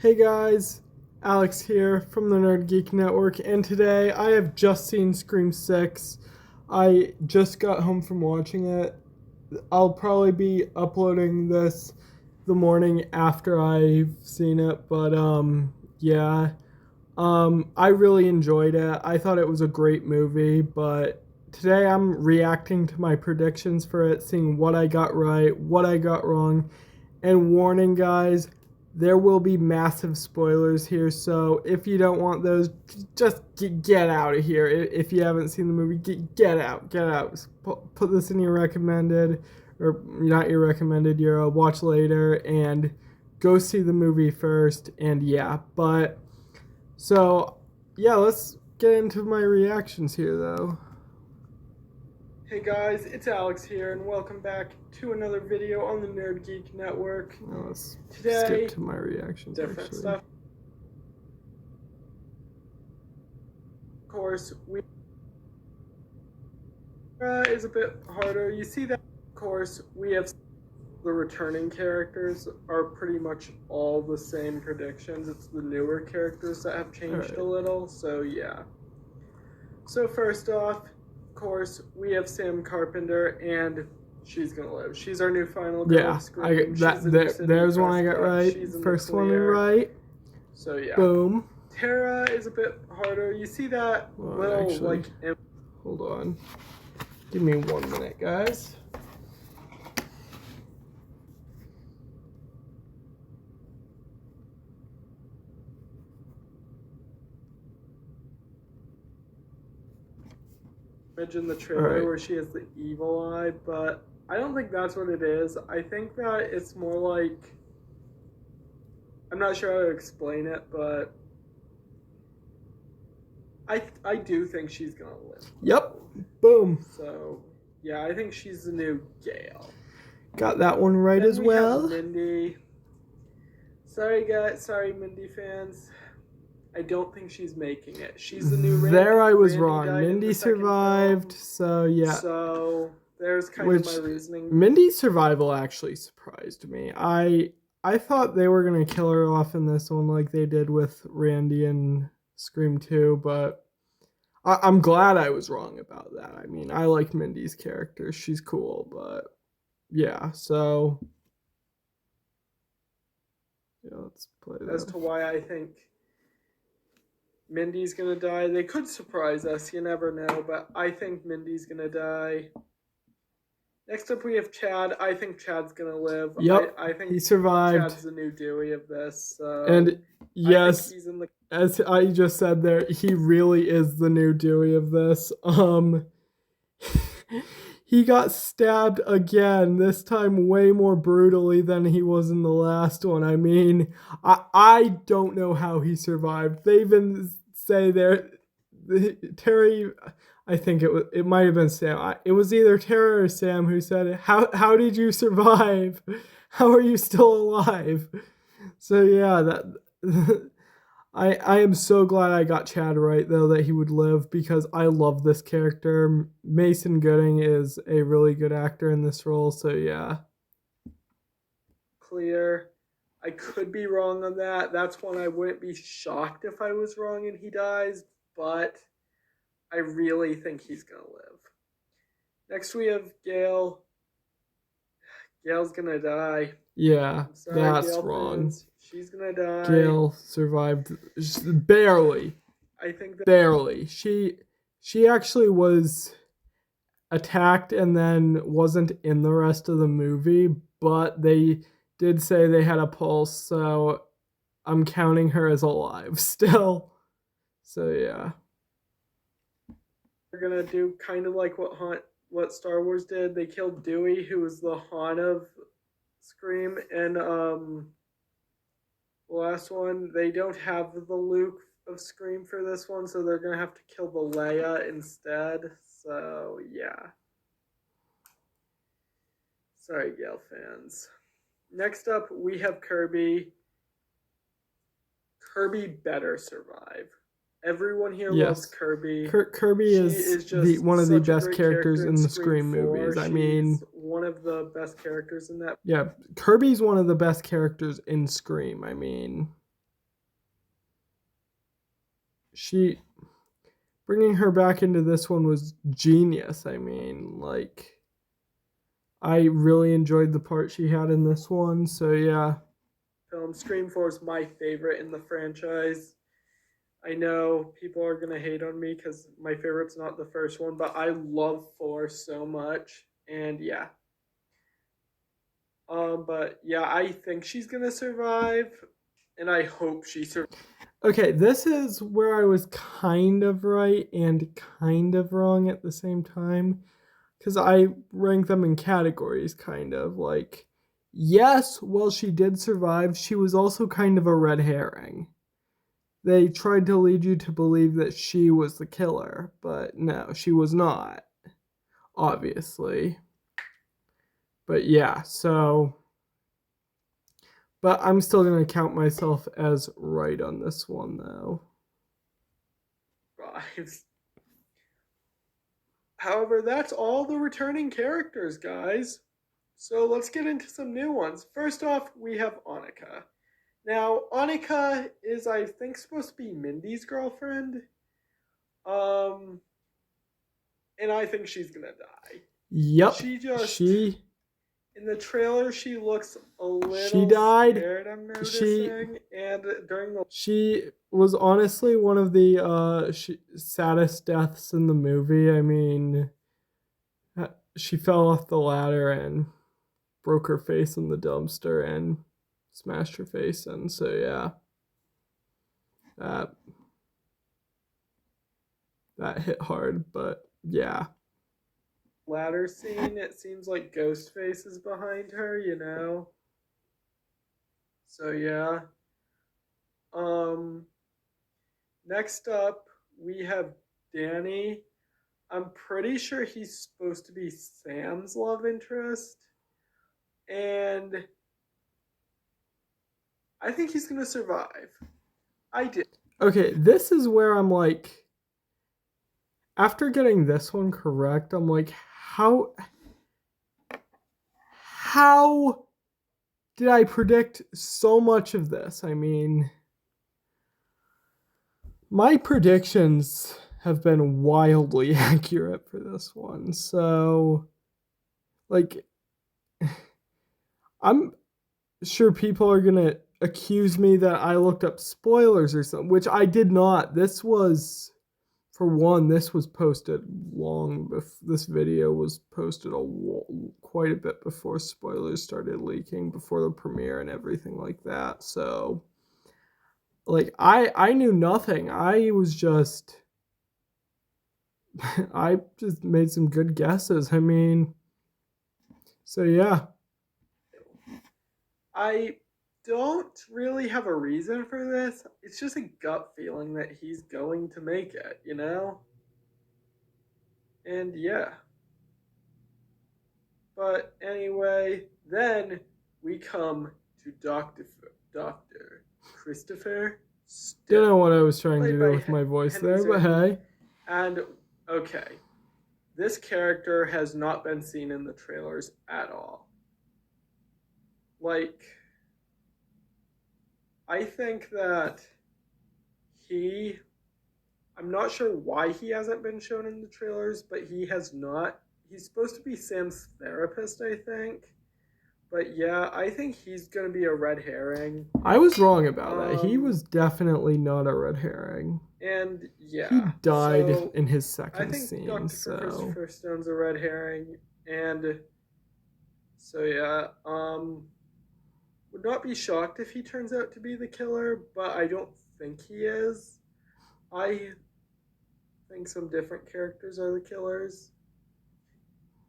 Hey guys, Alex here from the Nerd Geek Network, and today I have just seen Scream 6. I just got home from watching it. I'll probably be uploading this the morning after I've seen it, but yeah. I really enjoyed it. I thought it was a great movie, but today I'm reacting to my predictions for it, seeing what I got right, what I got wrong, and warning guys, there will be massive spoilers here, so if you don't want those, just get out of here. If you haven't seen the movie, get out, get out. Put this in your recommended, or not your recommended, your watch later, and go see the movie first, and yeah, but, so, yeah, let's get into my reactions here, though. Hey guys, it's Alex here, and welcome back to another video on the Nerd Geek Network. Now let's skip to my reactions. Different actually. Stuff. Of course, we is a bit harder. You see that? Of course, we have the returning characters are pretty much all the same predictions. It's the newer characters that have changed a little. So yeah. So first off, course, we have Sam Carpenter, and she's gonna live. She's our new final girl. Yeah, there's one I got right. First one right. So yeah. Boom. Tara is a bit harder. You see that little actually, like. Hold on. Give me 1 minute, guys. In the trailer where she has the evil eye, but I don't think that's what it is. I think that it's more like, I'm not sure how to explain it, but I do think she's gonna live. Yep. Boom. So yeah, I think she's the new Gale. Got that one right as well. Mindy. Sorry guys, sorry Mindy fans. I don't think she's making it. She's the new Randy. There I was wrong. Mindy survived, so yeah. So there's kind of my reasoning. Mindy's survival actually surprised me. I thought they were gonna kill her off in this one like they did with Randy in Scream 2, but I'm glad I was wrong about that. I mean, I like Mindy's character. She's cool, but yeah, so yeah, let's play that. As to why I think Mindy's gonna die. They could surprise us, you never know, but I think Mindy's gonna die. Next up we have Chad. I think Chad's gonna live. Yep, I think he survived. Chad's the new Dewey of this. So and yes, he's in the... as I just said there, he really is the new Dewey of this. He got stabbed again, this time way more brutally than he was in the last one. I mean, I don't know how he survived. They even say there, Terry, I think it might have been Sam. It was either Terry or Sam who said it. How did you survive? How are you still alive? So yeah, that I am so glad I got Chad right, though, that he would live, because I love this character. Mason Gooding is a really good actor in this role, so yeah. Clear. I could be wrong on that. That's one I wouldn't be shocked if I was wrong and he dies, but I really think he's going to live. Next we have Gale. Gale's going to die. Yeah, sorry, that's Gale wrong. Fans. She's gonna die. Gale survived barely. I think that barely. She actually was attacked and then wasn't in the rest of the movie, but they did say they had a pulse, so I'm counting her as alive still. So yeah. We're gonna do kind of like what Star Wars did. They killed Dewey, who was the Han of Scream, and the last one, they don't have the Luke of Scream for this one, so they're going to have to kill the Leia instead. So, yeah. Sorry, Gale fans. Next up, we have Kirby. Kirby better survive. Everyone here loves Kirby. Kirby is just one of the best characters in the Scream movies. I mean, one of the best characters in that. Yeah, Kirby's one of the best characters in Scream. I mean, bringing her back into this one was genius. I mean, like, I really enjoyed the part she had in this one. So yeah. Scream 4 is my favorite in the franchise. I know people are going to hate on me because my favorite's not the first one, but I love 4 so much. And yeah. But yeah, I think she's going to survive. And I hope she survives. Okay, this is where I was kind of right and kind of wrong at the same time. Because I rank them in categories, kind of. Like, yes, while she did survive, she was also kind of a red herring. They tried to lead you to believe that she was the killer, but no, she was not, obviously. But yeah, so... But I'm still going to count myself as right on this one, though. However, that's all the returning characters, guys. So let's get into some new ones. First off, we have Annika. Now, Annika is, I think, supposed to be Mindy's girlfriend. And I think she's gonna die. Yep. She in the trailer, she looks a little scared, I'm noticing. She was honestly one of the saddest deaths in the movie. I mean, she fell off the ladder and broke her face in the dumpster and smashed her face in. So yeah, that hit hard. But yeah, ladder scene. It seems like Ghostface is behind her. You know. So yeah. Next up, we have Danny. I'm pretty sure he's supposed to be Sam's love interest. And I think he's going to survive. I did. Okay, this is where I'm like, after getting this one correct, I'm like, how did I predict so much of this? I mean, my predictions have been wildly accurate for this one. So, like, I'm sure people are going to accuse me that I looked up spoilers or something, which I did not. This was, for one, this was posted long before, this video was posted quite a bit before spoilers started leaking, before the premiere and everything like that. So, like, I knew nothing. I just made some good guesses. I mean, so yeah. I don't really have a reason for this. It's just a gut feeling that he's going to make it, you know? And yeah. But anyway, then we come to Dr. Christopher Still. Don't know what I was trying to do with my voice there, but hey. And okay, this character has not been seen in the trailers at all. Like, I think that I'm not sure why he hasn't been shown in the trailers, but he has not. He's supposed to be Sam's therapist, I think. But yeah, I think he's going to be a red herring. I was wrong about that. He was definitely not a red herring. And yeah. He died in his second scene. I think Dr. Christopher Stone's a red herring. And so yeah, would not be shocked if he turns out to be the killer, but I don't think he is. I think some different characters are the killers.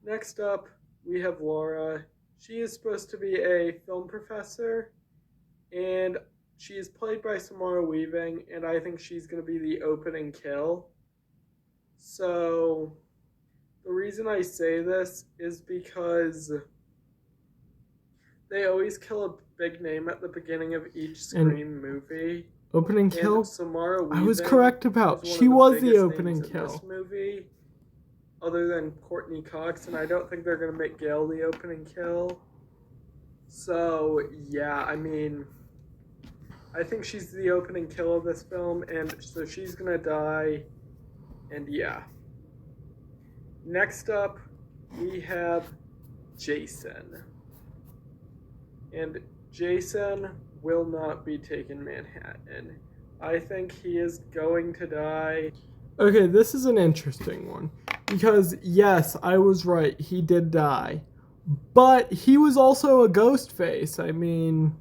Next up, we have Laura. She is supposed to be a film professor, and she is played by Samara Weaving, and I think she's going to be the opening kill. So, the reason I say this is because they always kill a big name at the beginning of each Scream movie. Opening kill? Samara Weaving, I was correct about. She was the opening kill. In this movie, other than Courtney Cox, and I don't think they're going to make Gail the opening kill. So, yeah, I mean, I think she's the opening kill of this film, and so she's gonna die. And yeah. Next up, we have Jason. And Jason will not be taking Manhattan. I think he is going to die. Okay, this is an interesting one. Because, yes, I was right. He did die. But he was also a ghost face. I mean,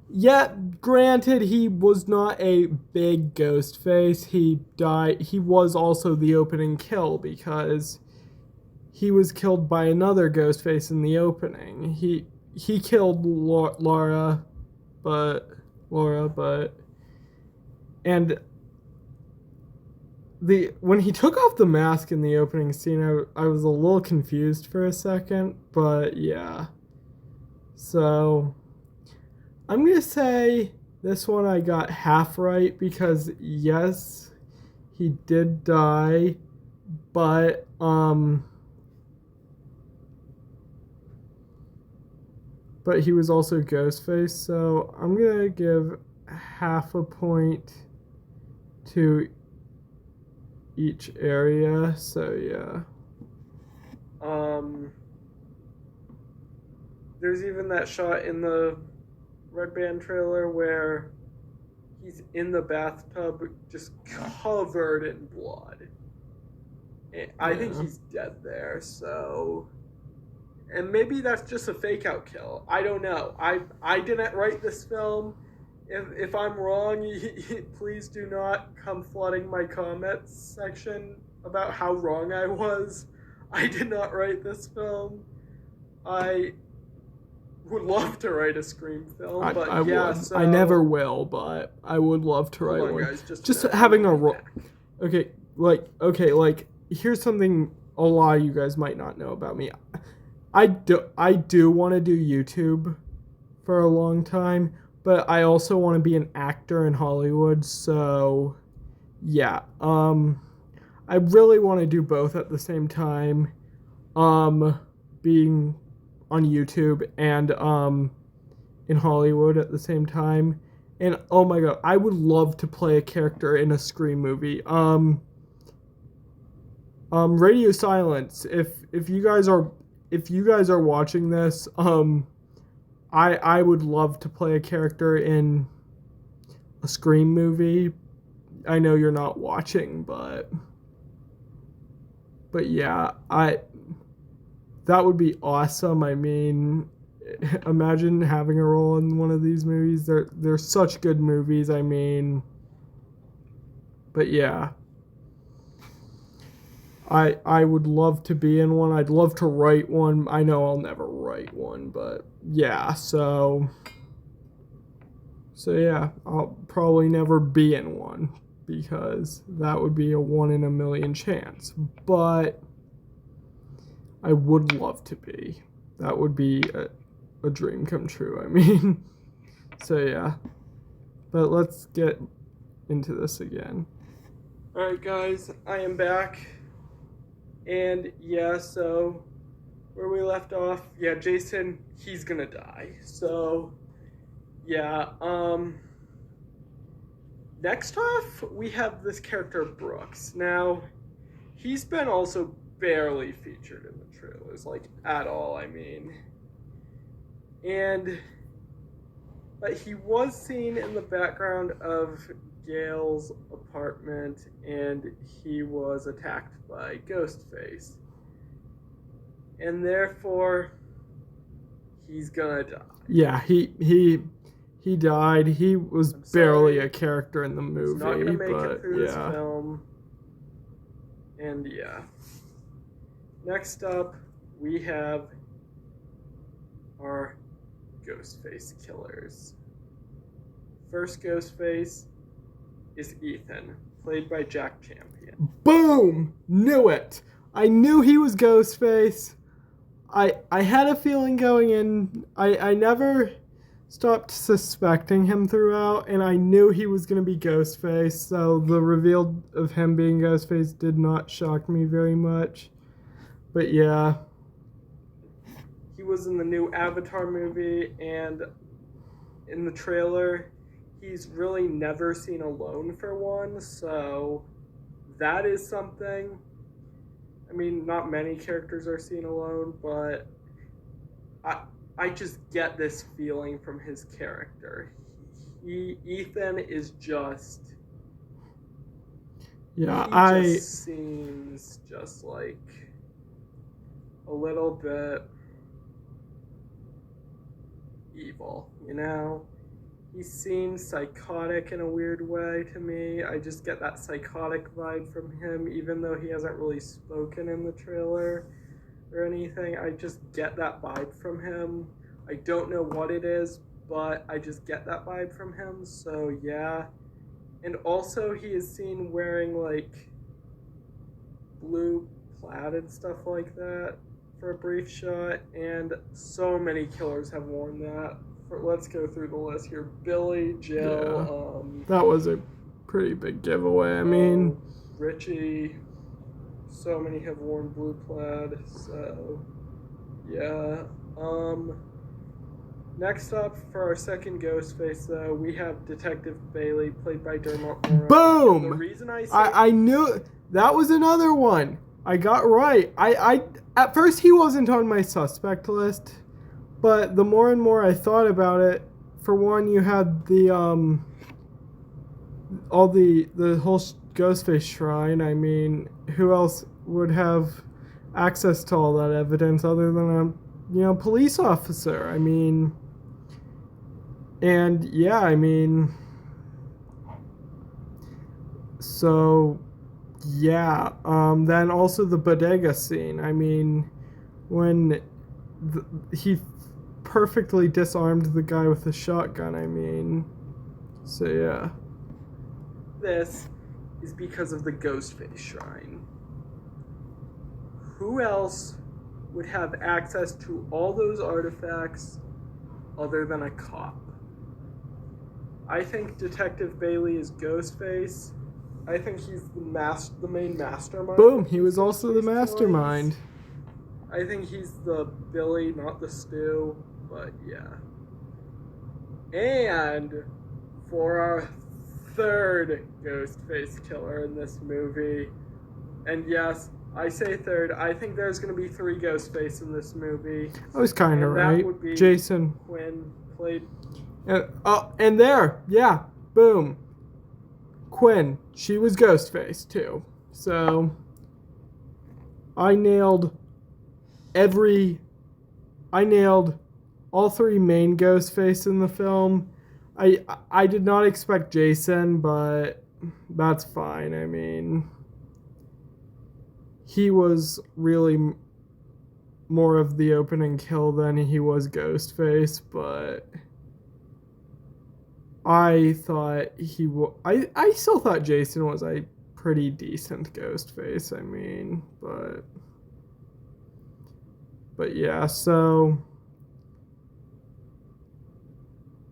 yet, granted, he was not a big ghost face. He died. He was also the opening kill because he was killed by another ghost face in the opening. He killed Laura, but and when he took off the mask in the opening scene, I was a little confused for a second, but yeah. So I'm gonna say this one I got half right because yes, he did die, but he was also Ghostface, so I'm gonna give half a point to each area. So yeah. There's even that shot in the Red Band trailer where he's in the bathtub just covered in blood. I think he's dead there, so. And maybe that's just a fake out kill. I don't know. I didn't write this film. If I'm wrong, please do not come flooding my comments section about how wrong I was. I did not write this film. I would love to write a Scream film, but I yeah, would. So I never will, but I would love to write one. Guys, just having a okay, like here's something a lot of you guys might not know about me. I do want to do YouTube for a long time, but I also want to be an actor in Hollywood. So yeah, I really want to do both at the same time. Being on YouTube and in Hollywood at the same time. And oh my god, I would love to play a character in a Scream movie. Radio Silence. If you guys are watching this, I would love to play a character in a Scream movie. I know you're not watching, but yeah, that would be awesome. I mean, imagine having a role in one of these movies. They're such good movies. I mean, but yeah. I would love to be in one. I'd love to write one. I know I'll never write one, but yeah, so yeah, I'll probably never be in one because that would be a 1 in a million chance. But I would love to be. That would be a dream come true, I mean. So yeah. But let's get into this again. Alright guys, I am back. And yeah, so where we left off, yeah, Jason, he's gonna die. So yeah, next off we have this character Brooks. Now, he's been also barely featured in the trailers, like at all, I mean. But he was seen in the background of Gail's apartment, and he was attacked by Ghostface. And therefore, he's gonna die. Yeah, he died. He was barely a character in the movie. He's not gonna make it through this film. And yeah. Next up, we have our Ghostface killers. First Ghostface is Ethan, played by Jack Champion. Boom! Knew it! I knew he was Ghostface. I had a feeling going in. I never stopped suspecting him throughout, and I knew he was going to be Ghostface, so the reveal of him being Ghostface did not shock me very much. But yeah. He was in the new Avatar movie, and in the trailer, he's really never seen alone for one, so that is something. I mean, not many characters are seen alone, but I I just get this feeling from his character. Ethan is just Yeah, he just seems just like a little bit evil, you know? He seems psychotic in a weird way to me. I just get that psychotic vibe from him, even though he hasn't really spoken in the trailer or anything. I just get that vibe from him. I don't know what it is, but I just get that vibe from him. So yeah. And also he is seen wearing like blue plaid and stuff like that for a brief shot, and so many killers have worn that. Let's go through the list here. Billy, Jill, that was a pretty big giveaway. I mean, Richie. So many have worn blue plaid. So yeah. Next up for our second Ghostface, though, we have Detective Bailey, played by Dermot Mulroney. Boom! The reason I knew that was another one. I got right. I at first he wasn't on my suspect list, but the more and more I thought about it, for one, you had the all the whole Ghostface shrine. I mean, who else would have access to all that evidence other than a police officer? I mean, and yeah, I mean, so yeah. Then also the bodega scene. I mean, when he perfectly disarmed the guy with the shotgun. I mean, so yeah. This is because of the Ghostface shrine. Who else would have access to all those artifacts other than a cop? I think Detective Bailey is Ghostface. I think he's the main mastermind. Boom, he was also the mastermind. Killings. I think he's the Billy, not the Stu, but yeah. And for our third Ghostface killer in this movie, and yes, I say third, I think there's going to be 3 Ghostface in this movie. I was kind of right. That would be Jason Quinn, played. And there, yeah, boom. Quinn, she was Ghostface too. So I nailed all 3 main Ghostface in the film. I did not expect Jason, but that's fine. I mean, he was really more of the opening kill than he was Ghostface, but I thought I still thought Jason was a pretty decent Ghostface. I mean, but yeah, so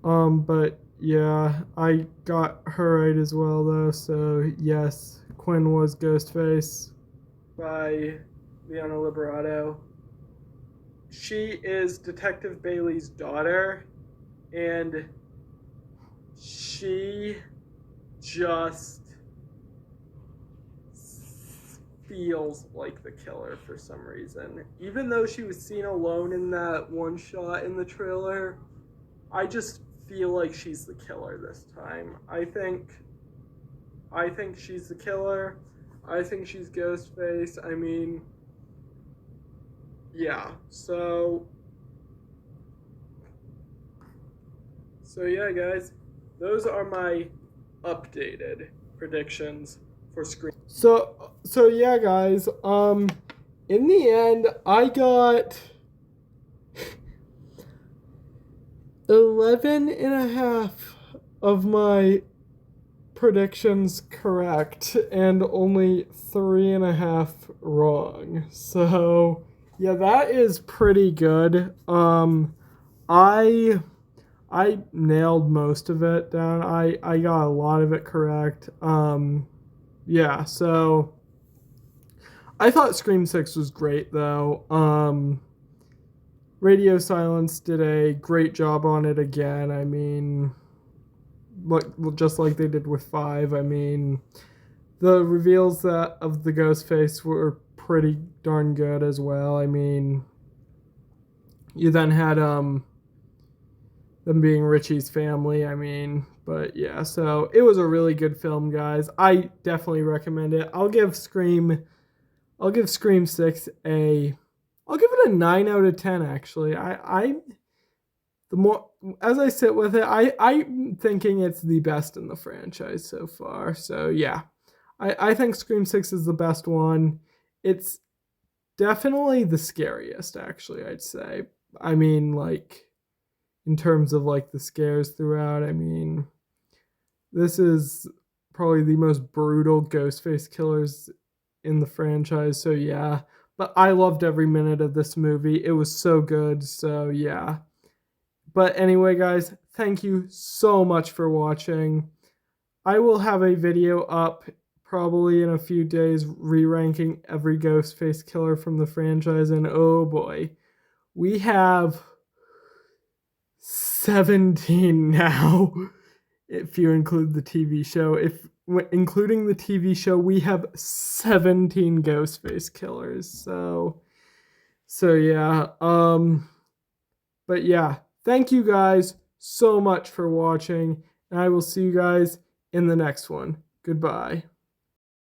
but yeah, I got her right as well though. So yes, Quinn was Ghostface. By Leona Liberato. She is Detective Bailey's daughter, and she just feels like the killer for some reason. Even though she was seen alone in that one shot in the trailer, I just feel like she's the killer this time. I think she's the killer. I think she's Ghostface. I mean, yeah. So yeah, guys. Those are my updated predictions for Scream. So yeah, guys. In the end, I got 11.5 of my predictions correct and only 3.5 wrong. So yeah, that is pretty good. I nailed most of it down. I got a lot of it correct. Yeah, so I thought Scream 6 was great though. Radio Silence did a great job on it again. I mean, just like they did with 5. I mean, the reveals that of the Ghostface were pretty darn good as well. I mean, you then had them being Richie's family. I mean, but yeah, so it was a really good film, guys. I definitely recommend it. I'll give Scream 6 I'll give it a 9 out of 10 actually. The more as I sit with it, I'm thinking it's the best in the franchise so far. So yeah. I think Scream 6 is the best one. It's definitely the scariest, actually, I'd say. I mean, like, in terms of like the scares throughout, I mean, this is probably the most brutal Ghostface killers in the franchise. So yeah. But I loved every minute of this movie. It was so good. So yeah. But anyway, guys, thank you so much for watching. I will have a video up probably in a few days re-ranking every Ghostface killer from the franchise, and oh boy, we have 17 now. If you include the TV show, including the TV show, we have 17 Ghostface killers. So yeah. But yeah, thank you guys so much for watching, and I will see you guys in the next one. Goodbye.